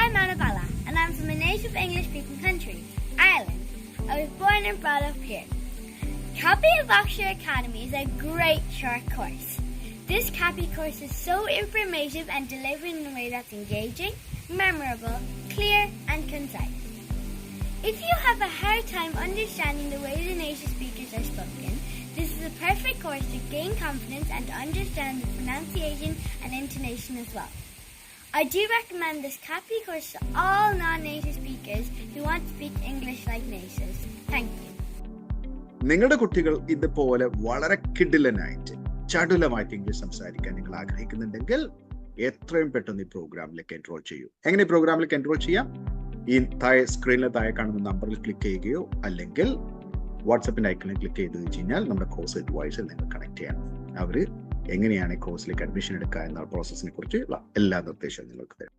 I'm Annabella, and I'm from a native English-speaking country, Ireland. I was born and brought up here. Cappy of Oxford Academy is a great short course. This Cappy course is so informative and delivered in a way that's engaging, memorable, clear and concise. If you have a hard time understanding the way the native speakers are spoken, this is a perfect course to gain confidence and to understand the pronunciation and intonation as well. I do recommend this Cappy course to all non-native speakers who want to speak English like natives. Thank you. നിങ്ങളുടെ കുട്ടികൾ ഇതുപോലെ വളരെ കിടിലനായിട്ട് ചടുലമായിട്ട് English സംസാരിക്കാൻ നിങ്ങൾ ആഗ്രഹിക്കുന്നുണ്ടെങ്കിൽ എത്രയും പെട്ടെന്ന് ഈ പ്രോഗ്രാമിലേക്ക് എൻറോൾ ചെയ്യൂ. എങ്ങനെ ഈ പ്രോഗ്രാമിലേക്ക് എൻറോൾ ചെയ്യാം? ഈ സ്ക്രീനിൽ താഴെ കാണുന്ന നമ്പറിൽ ക്ലിക്ക് ചെയ്യുകയോ അല്ലെങ്കിൽ വാട്സപ്പിന്റെ ഐക്കണിൽ ക്ലിക്ക് ചെയ്ത് വെച്ച് കഴിഞ്ഞാൽ നമ്മുടെ കോഴ്സ് അഡ്വൈസിൽ നിങ്ങൾ കണക്ട് ചെയ്യണം. അവർ എങ്ങനെയാണ് ഈ കോഴ്സിലേക്ക് അഡ്മിഷൻ എടുക്കുക എന്ന പ്രോസസ്സിനെ കുറിച്ചുള്ള എല്ലാ നിർദ്ദേശവും നിങ്ങൾക്ക് തരും.